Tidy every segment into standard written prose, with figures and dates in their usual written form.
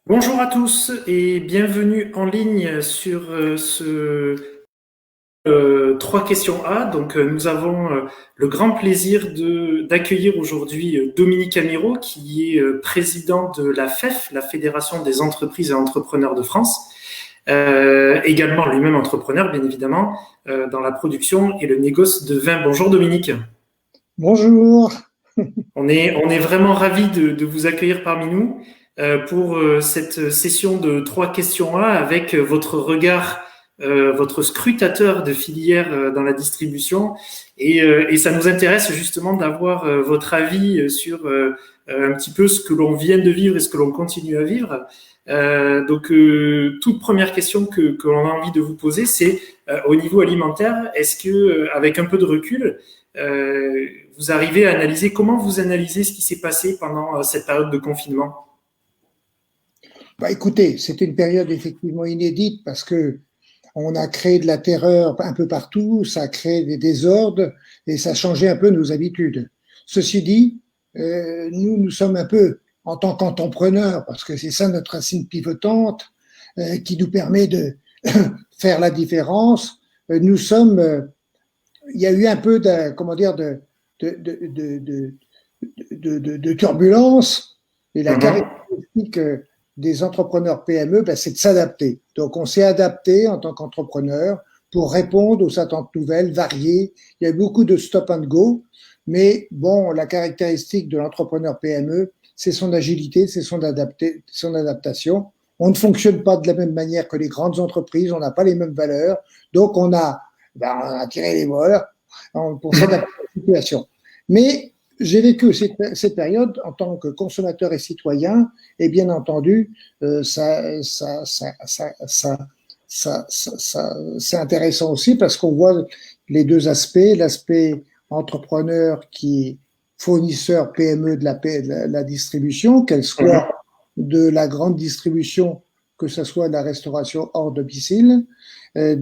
Bonjour à tous et bienvenue en ligne sur ce trois questions A. Nous avons le grand plaisir d'accueillir aujourd'hui Dominique Amirault, qui est président de la FEF, la Fédération des entreprises et entrepreneurs de France, également lui-même entrepreneur bien évidemment dans la production et le négoce de vin. Bonjour Dominique. Bonjour. On est vraiment ravis de vous accueillir parmi nous pour cette session de trois questions A avec votre regard, votre scrutateur de filière dans la distribution. Et ça nous intéresse justement d'avoir votre avis sur un petit peu ce que l'on vient de vivre et ce que l'on continue à vivre. Toute première question que l'on a envie de vous poser, c'est au niveau alimentaire, est-ce que, avec un peu de recul, vous arrivez à analyser, comment vous analysez ce qui s'est passé pendant cette période de confinement? Écoutez, c'était une période effectivement inédite parce que on a créé de la terreur un peu partout, ça a créé des désordres et ça a changé un peu nos habitudes. Ceci dit, nous sommes un peu en tant qu'entrepreneurs, parce que c'est ça notre racine pivotante qui nous permet de faire la différence. Nous sommes, il y a eu un peu de, comment dire, de, de, de, de turbulence et la caractéristique des entrepreneurs PME, c'est de s'adapter. Donc, on s'est adapté en tant qu'entrepreneur pour répondre aux attentes nouvelles, variées. Il y a eu beaucoup de stop and go, mais bon, la caractéristique de l'entrepreneur PME, c'est son agilité, c'est son adaptation. On ne fonctionne pas de la même manière que les grandes entreprises, on n'a pas les mêmes valeurs, donc on a tiré les voleurs pour s'adapter à la situation. Mais j'ai vécu cette période en tant que consommateur et citoyen, et bien entendu, c'est intéressant aussi parce qu'on voit les deux aspects, l'aspect entrepreneur qui est fournisseur PME de la distribution, qu'elle soit de la grande distribution, que ce soit de la restauration hors domicile. Et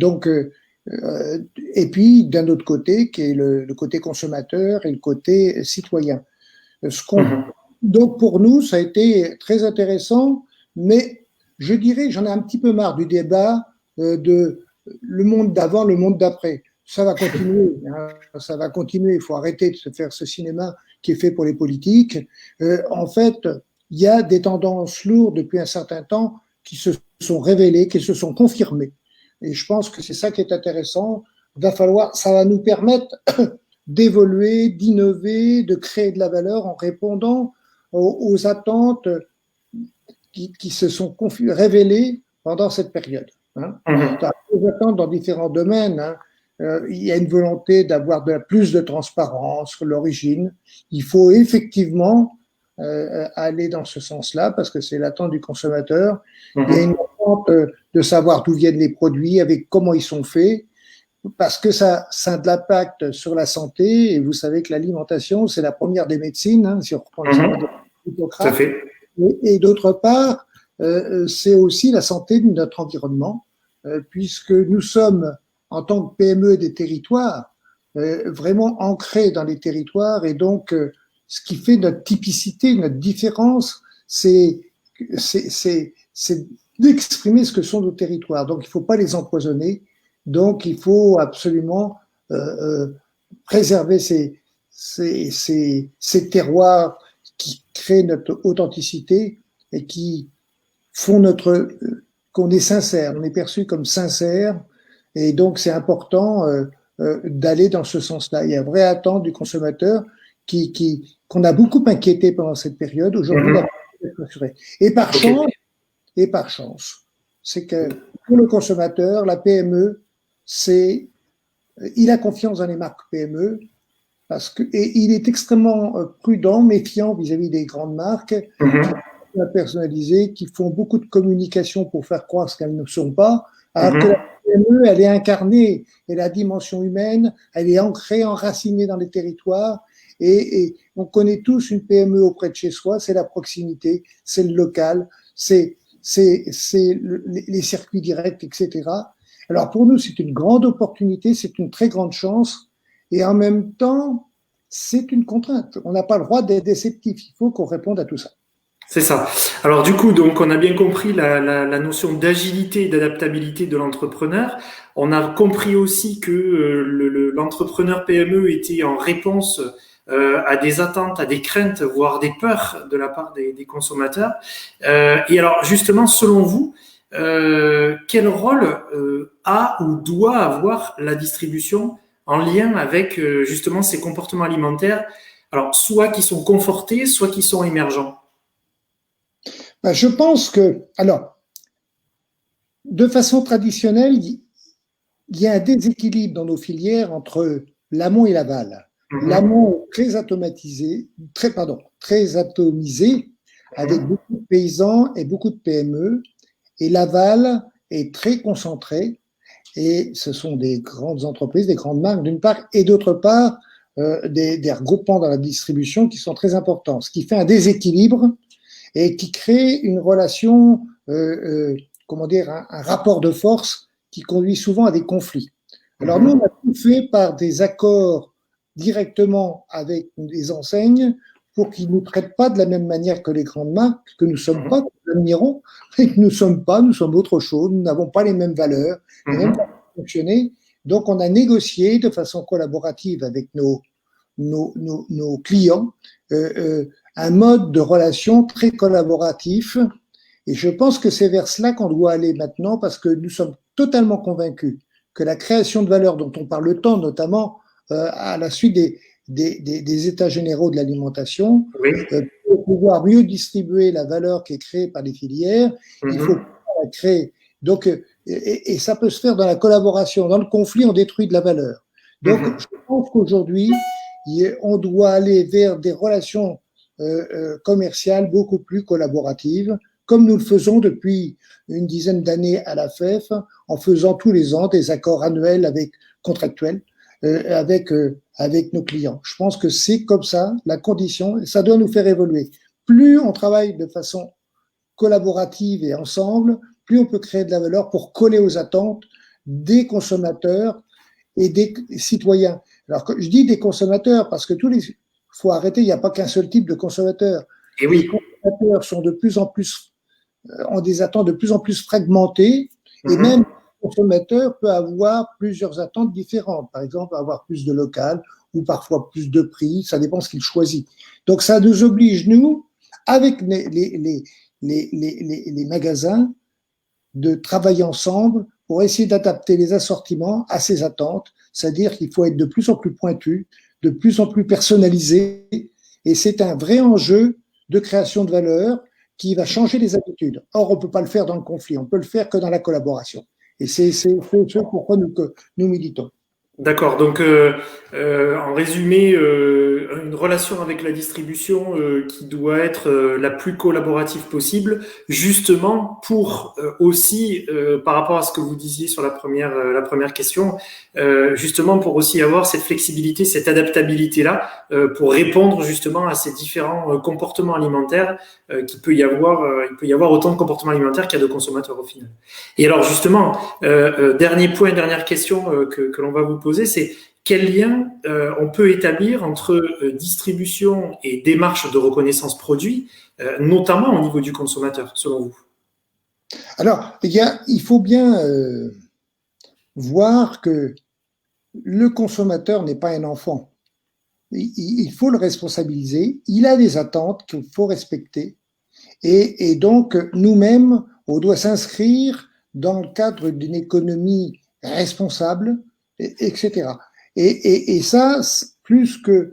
puis d'un autre côté, qui est le côté consommateur et le côté citoyen. Donc pour nous, ça a été très intéressant, mais je dirais, j'en ai un petit peu marre du débat de le monde d'avant, le monde d'après. Ça va continuer, hein, ça va continuer. Il faut arrêter de se faire ce cinéma qui est fait pour les politiques. En fait, il y a des tendances lourdes depuis un certain temps qui se sont révélées, qui se sont confirmées. Et je pense que c'est ça qui est intéressant. Ça va nous permettre d'évoluer, d'innover, de créer de la valeur en répondant aux attentes qui se sont révélées pendant cette période. Hein. Des attentes dans différents domaines. Hein. Il y a une volonté d'avoir plus de transparence sur l'origine. Il faut effectivement aller dans ce sens-là parce que c'est l'attente du consommateur. Il y a une attente de savoir d'où viennent les produits, avec comment ils sont faits, parce que ça a de l'impact sur la santé. Et vous savez que l'alimentation, c'est la première des médecines, hein, si on reprend l'Hippocrate. Et d'autre part, c'est aussi la santé de notre environnement, puisque nous sommes, en tant que PME des territoires, vraiment ancrés dans les territoires. Et donc, ce qui fait notre typicité, notre différence, c'est d'exprimer ce que sont nos territoires. Donc, il ne faut pas les empoisonner. Donc, il faut absolument préserver ces terroirs qui créent notre authenticité et qui font qu'on est sincère, on est perçu comme sincère. Et donc, c'est important d'aller dans ce sens-là. Il y a une vraie attente du consommateur qu'on a beaucoup inquiété pendant cette période. Aujourd'hui, et par chance, c'est que pour le consommateur, la PME, il a confiance dans les marques PME et il est extrêmement prudent, méfiant vis-à-vis des grandes marques qui sont personnalisées, qui font beaucoup de communication pour faire croire ce qu'elles ne sont pas, alors que la PME, elle est incarnée, et la dimension humaine, elle est ancrée, enracinée dans les territoires. Et on connaît tous une PME auprès de chez soi, c'est la proximité, c'est le local, c'est les circuits directs, etc. Alors pour nous, c'est une grande opportunité, c'est une très grande chance, et en même temps, c'est une contrainte. On n'a pas le droit d'être déceptif, il faut qu'on réponde à tout ça. C'est ça. Alors du coup, donc on a bien compris la notion d'agilité et d'adaptabilité de l'entrepreneur. On a compris aussi que l'entrepreneur PME était en réponse à des attentes, à des craintes, voire des peurs de la part des consommateurs. Et alors justement, selon vous, quel rôle a ou doit avoir la distribution en lien avec justement ces comportements alimentaires, alors soit qui sont confortés, soit qui sont émergents? Ben, je pense que, alors, de façon traditionnelle, il y a un déséquilibre dans nos filières entre l'amont et l'aval. Mhm. L'amont est très automatisé, très atomisé, avec Mhm. beaucoup de paysans et beaucoup de PME, et l'aval est très concentré, et ce sont des grandes entreprises, des grandes marques d'une part, et d'autre part, des regroupements dans la distribution qui sont très importants, ce qui fait un déséquilibre et qui crée une relation, comment dire, un rapport de force qui conduit souvent à des conflits. Alors nous, Mhm. on a tout fait par des accords directement avec les enseignes pour qu'ils ne nous traitent pas de la même manière que les grandes marques, que nous ne sommes pas, que nous admirons, et que nous sommes pas, nous sommes autre chose, nous n'avons pas les mêmes valeurs, les mêmes façons Mhm. de fonctionner. Donc on a négocié de façon collaborative avec nos clients un mode de relation très collaboratif. Et je pense que c'est vers cela qu'on doit aller maintenant parce que nous sommes totalement convaincus que la création de valeur dont on parle tant, notamment à la suite des états généraux de l'alimentation, Oui. pour pouvoir mieux distribuer la valeur qui est créée par les filières, il faut Mhm. la créer. Donc, et ça peut se faire dans la collaboration. Dans le conflit, on détruit de la valeur. Donc, Mhm. je pense qu'aujourd'hui, on doit aller vers des relations commerciales beaucoup plus collaboratives, comme nous le faisons depuis une dizaine d'années à la FEF, en faisant tous les ans des accords annuels contractuels avec nos clients. Je pense que c'est comme ça la condition, et ça doit nous faire évoluer. Plus on travaille de façon collaborative et ensemble, plus on peut créer de la valeur pour coller aux attentes des consommateurs et des citoyens. Alors, je dis des consommateurs parce que faut arrêter, il n'y a pas qu'un seul type de consommateur. Et Les oui. consommateurs sont de plus en plus, ont des attentes de plus en plus fragmentées et même Mhm. le consommateur peut avoir plusieurs attentes différentes. Par exemple, avoir plus de local ou parfois plus de prix, ça dépend ce qu'il choisit. Donc, ça nous oblige, nous, avec les magasins, de travailler ensemble pour essayer d'adapter les assortiments à ces attentes, c'est-à-dire qu'il faut être de plus en plus pointu, de plus en plus personnalisé, et c'est un vrai enjeu de création de valeur qui va changer les habitudes. Or, on ne peut pas le faire dans le conflit, on peut le faire que dans la collaboration. Et c'est ce pourquoi nous militons. D'accord. Donc, en résumé, une relation avec la distribution qui doit être la plus collaborative possible, justement pour aussi, par rapport à ce que vous disiez sur la première question, justement pour aussi avoir cette flexibilité, cette adaptabilité-là, pour répondre justement à ces différents comportements alimentaires qu'il peut y avoir. Il peut y avoir autant de comportements alimentaires qu'il y a de consommateurs au final. Et alors justement, dernier point, dernière question que l'on va vous poser, c'est quel lien on peut établir entre distribution et démarche de reconnaissance produit, notamment au niveau du consommateur, selon vous? Alors, il faut bien voir que le consommateur n'est pas un enfant. Il faut le responsabiliser. Il a des attentes qu'il faut respecter. Et donc, nous-mêmes, on doit s'inscrire dans le cadre d'une économie responsable, etc. Et ça, plus que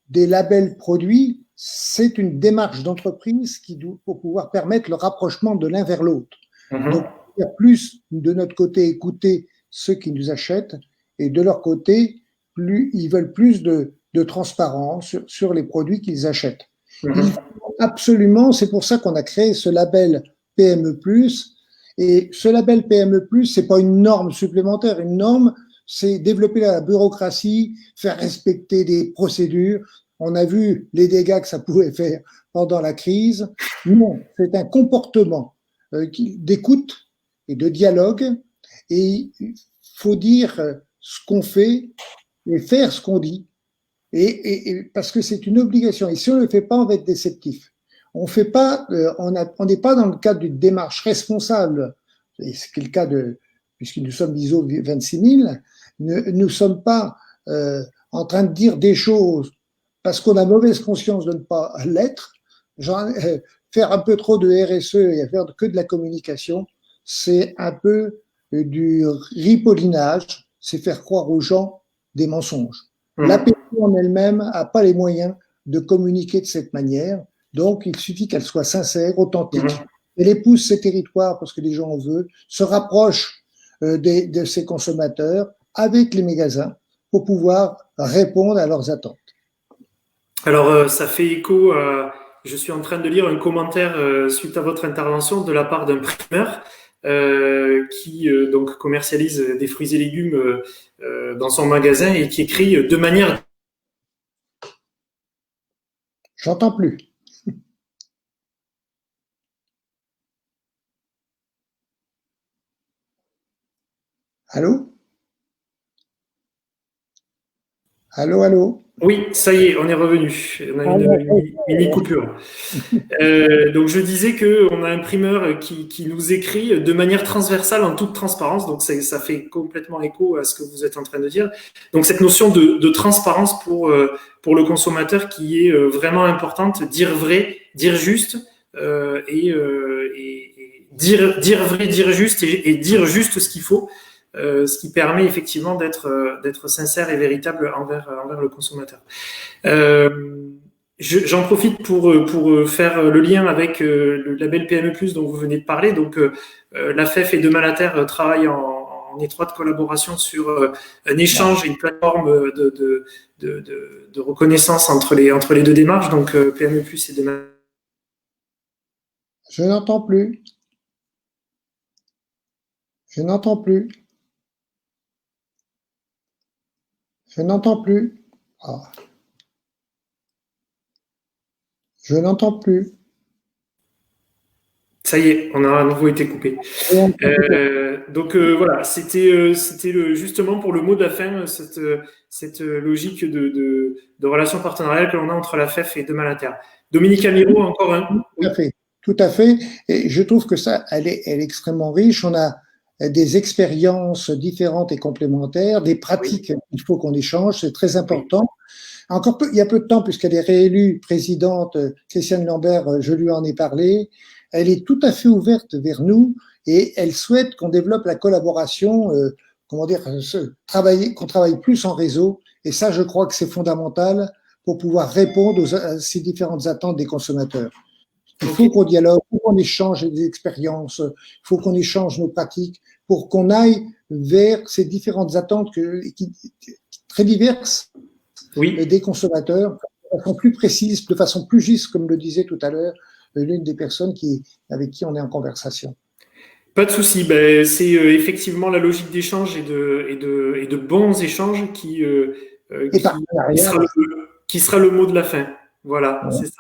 des labels produits, c'est une démarche d'entreprise pour pouvoir permettre le rapprochement de l'un vers l'autre. Donc, Mhm. il y a plus de notre côté écouter ceux qui nous achètent et de leur côté, ils veulent plus de transparence sur les produits qu'ils achètent. Il Mhm. faut absolument, c'est pour ça qu'on a créé ce label PME+. Et ce label PME+, c'est pas une norme supplémentaire. Une norme, c'est développer la bureaucratie, faire respecter des procédures. On a vu les dégâts que ça pouvait faire pendant la crise. Non, c'est un comportement d'écoute et de dialogue. Et il faut dire ce qu'on fait et faire ce qu'on dit. Parce que c'est une obligation. Et si on ne le fait pas, on va être déceptif. on fait pas, on n'est pas dans le cadre d'une démarche responsable, et c'est le cas puisque nous sommes ISO 26000, nous sommes pas en train de dire des choses parce qu'on a mauvaise conscience de ne pas l'être. Faire un peu trop de RSE et faire que de la communication, c'est un peu du ripollinage, c'est faire croire aux gens des mensonges. L'APP en elle-même n'a pas les moyens de communiquer de cette manière, donc il suffit qu'elle soit sincère, authentique. Elle épouse ses territoires parce que les gens en veulent, se rapproche de ses consommateurs avec les magasins pour pouvoir répondre à leurs attentes. Alors, ça fait écho à… Je suis en train de lire un commentaire suite à votre intervention de la part d'un primeur qui donc commercialise des fruits et légumes dans son magasin et qui écrit de manière… J'entends plus. Allô? Allô, allô? Oui, ça y est, on est revenu. On a une mini coupure. Donc je disais qu'on a un primeur qui nous écrit de manière transversale en toute transparence. Donc ça fait complètement écho à ce que vous êtes en train de dire. Donc cette notion de transparence pour le consommateur qui est vraiment importante, dire vrai, dire juste et dire vrai, dire juste et dire juste ce qu'il faut. Ce qui permet effectivement d'être sincère et véritable envers le consommateur. J'en profite pour faire le lien avec le label PME+, dont vous venez de parler. Donc, la FEF et Demain la Terre travaillent en étroite collaboration sur un échange et une plateforme de reconnaissance entre les deux démarches, donc PME+, et Demain. Je n'entends plus. Je n'entends plus. Je n'entends plus. Ah. Je n'entends plus. Ça y est, on a à nouveau été coupé. Donc voilà, c'était justement pour le mot de la fin, cette logique de relation partenariale que l'on a entre la FEF et Demain la Terre. Dominique Amiro, encore un. Tout à fait. Tout à fait. Et je trouve que ça, elle est extrêmement riche. On a des expériences différentes et complémentaires, des pratiques qu'il faut qu'on échange, c'est très important. Il y a peu de temps, puisqu'elle est réélue présidente, Christiane Lambert, je lui en ai parlé, elle est tout à fait ouverte vers nous et elle souhaite qu'on développe la collaboration, qu'on travaille plus en réseau. Et ça, je crois que c'est fondamental pour pouvoir répondre à ces différentes attentes des consommateurs. Il faut qu'on dialogue, il faut qu'on échange des expériences, il faut qu'on échange nos pratiques pour qu'on aille vers ces différentes attentes très diverses des consommateurs, de façon plus précise, de façon plus juste, comme le disait tout à l'heure l'une des personnes avec qui on est en conversation. Pas de souci. C'est effectivement la logique d'échange et de bons échanges qui sera le mot de la fin. Voilà, c'est ça.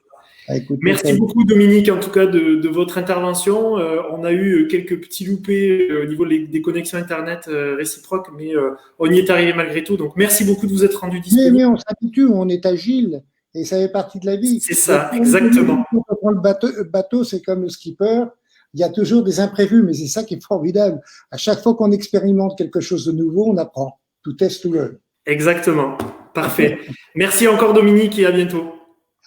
Merci beaucoup Dominique, en tout cas de votre intervention. On a eu quelques petits loupés au niveau des connexions internet réciproques, mais on y est arrivé malgré tout. Donc merci beaucoup de vous être rendu disponible. Mais on s'habitue, on est agile et ça fait partie de la vie. C'est ça, exactement. Quand on prend le bateau, c'est comme le skipper. Il y a toujours des imprévus, mais c'est ça qui est formidable. À chaque fois qu'on expérimente quelque chose de nouveau, on apprend. To test, to learn. Exactement. Parfait. Merci encore Dominique et à bientôt.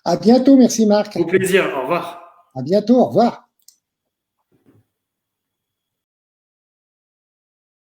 À bientôt, merci Marc. Au plaisir, au revoir. À bientôt, au revoir.